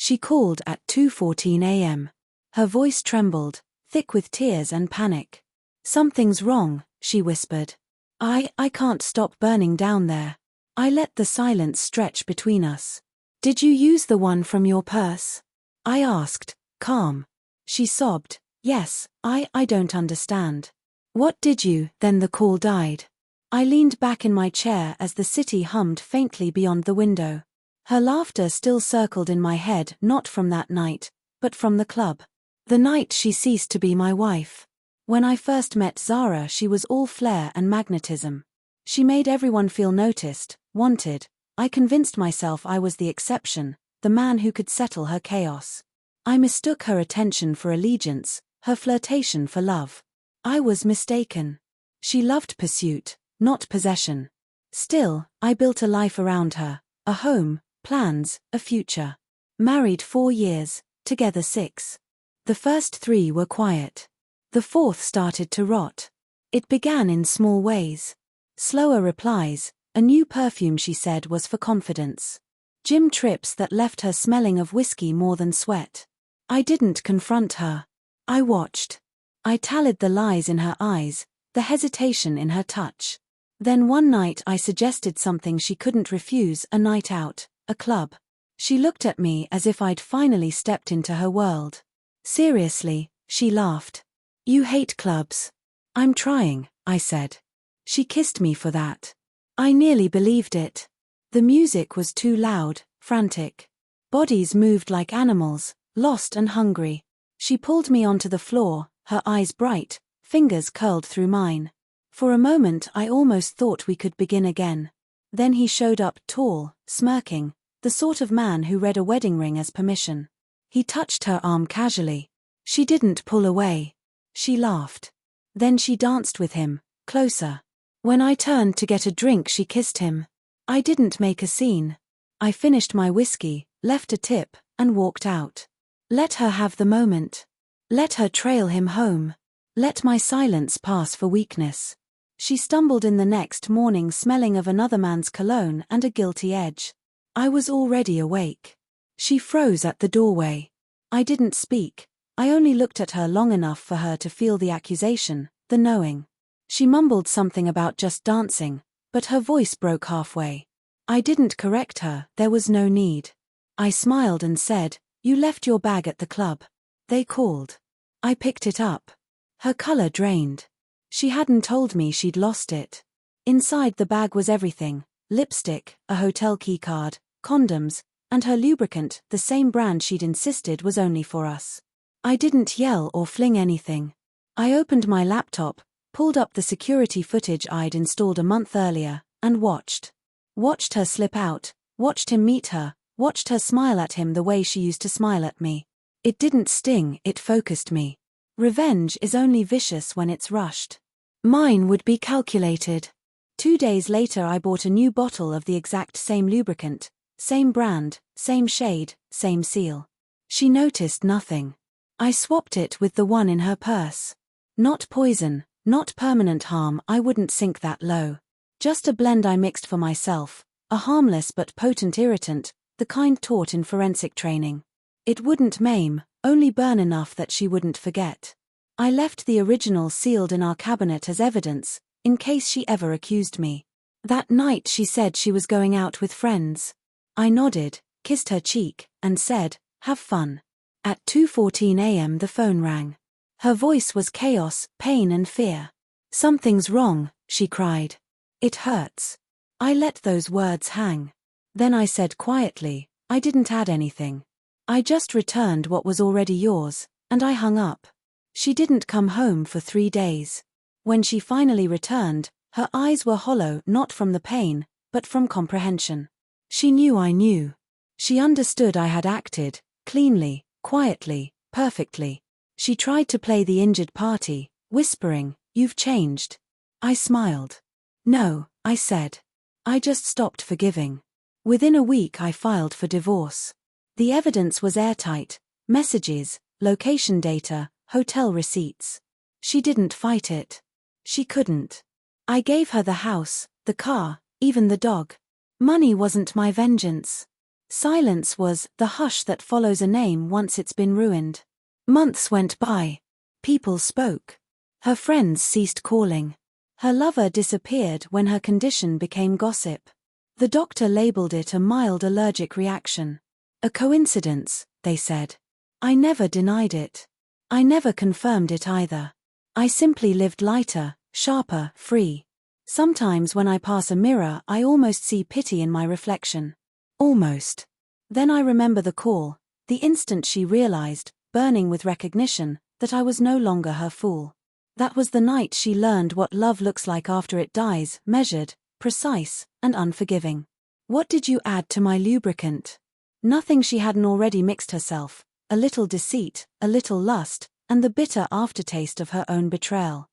She called at 2:14 a.m. Her voice trembled, thick with tears and panic. "Something's wrong," she whispered. I can't stop burning down there." I let the silence stretch between us. "Did you use the one from your purse?" I asked, calm. She sobbed, "Yes, I don't understand." "What did you?" Then the call died. I leaned back in my chair as the city hummed faintly beyond the window. Her laughter still circled in my head, not from that night, but from the club. The night she ceased to be my wife. When I first met Zara, she was all flair and magnetism. She made everyone feel noticed, wanted. I convinced myself I was the exception, the man who could settle her chaos. I mistook her attention for allegiance, her flirtation for love. I was mistaken. She loved pursuit, not possession. Still, I built a life around her, a home, plans, a future. Married 4 years, together 6. The first 3 were quiet. The 4th started to rot. It began in small ways. Slower replies, a new perfume she said was for confidence. Gym trips that left her smelling of whiskey more than sweat. I didn't confront her. I watched. I tallied the lies in her eyes, the hesitation in her touch. Then one night I suggested something she couldn't refuse, a night out, a club. She looked at me as if I'd finally stepped into her world. Seriously, she laughed. "You hate clubs." "I'm trying," I said. She kissed me for that. I nearly believed it. The music was too loud, frantic. Bodies moved like animals, lost and hungry. She pulled me onto the floor, her eyes bright, fingers curled through mine. For a moment I almost thought we could begin again. Then he showed up, tall, smirking, the sort of man who read a wedding ring as permission. He touched her arm casually. She didn't pull away. She laughed. Then she danced with him, closer. When I turned to get a drink, she kissed him. I didn't make a scene. I finished my whiskey, left a tip, and walked out. Let her have the moment. Let her trail him home. Let my silence pass for weakness. She stumbled in the next morning, smelling of another man's cologne and a guilty edge. I was already awake. She froze at the doorway. I didn't speak. I only looked at her long enough for her to feel the accusation, the knowing. She mumbled something about just dancing, but her voice broke halfway. I didn't correct her, there was no need. I smiled and said, "You left your bag at the club." They called. I picked it up. Her color drained. She hadn't told me she'd lost it. Inside the bag was everything: lipstick, a hotel keycard, condoms, and her lubricant, the same brand she'd insisted was only for us. I didn't yell or fling anything. I opened my laptop, pulled up the security footage I'd installed a month earlier, and watched. Watched her slip out, watched him meet her, watched her smile at him the way she used to smile at me. It didn't sting, it focused me. Revenge is only vicious when it's rushed. Mine would be calculated. 2 days later I bought a new bottle of the exact same lubricant, same brand, same shade, same seal. She noticed nothing. I swapped it with the one in her purse. Not poison, not permanent harm, I wouldn't sink that low. Just a blend I mixed for myself, a harmless but potent irritant, the kind taught in forensic training. It wouldn't maim, only burn enough that she wouldn't forget. I left the original sealed in our cabinet as evidence, in case she ever accused me. That night she said she was going out with friends. I nodded, kissed her cheek, and said, "Have fun." At 2:14 a.m. the phone rang. Her voice was chaos, pain and fear. "Something's wrong," she cried. "It hurts." I let those words hang. Then I said quietly, "I didn't add anything. I just returned what was already yours," and I hung up. She didn't come home for 3 days. When she finally returned, her eyes were hollow not from the pain, but from comprehension. She knew I knew. She understood I had acted, cleanly, quietly, perfectly. She tried to play the injured party, whispering, "You've changed." I smiled. "No," I said. "I just stopped forgiving." Within a week I filed for divorce. The evidence was airtight: messages, location data, hotel receipts. She didn't fight it. She couldn't. I gave her the house, the car, even the dog. Money wasn't my vengeance. Silence was the hush that follows a name once it's been ruined. Months went by. People spoke. Her friends ceased calling. Her lover disappeared when her condition became gossip. The doctor labeled it a mild allergic reaction. A coincidence, they said. I never denied it. I never confirmed it either. I simply lived lighter, sharper, free. Sometimes when I pass a mirror, I almost see pity in my reflection. Almost. Then I remember the call, the instant she realized, burning with recognition, that I was no longer her fool. That was the night she learned what love looks like after it dies, measured, precise, and unforgiving. What did you add to my lubricant? Nothing she hadn't already mixed herself, a little deceit, a little lust, and the bitter aftertaste of her own betrayal.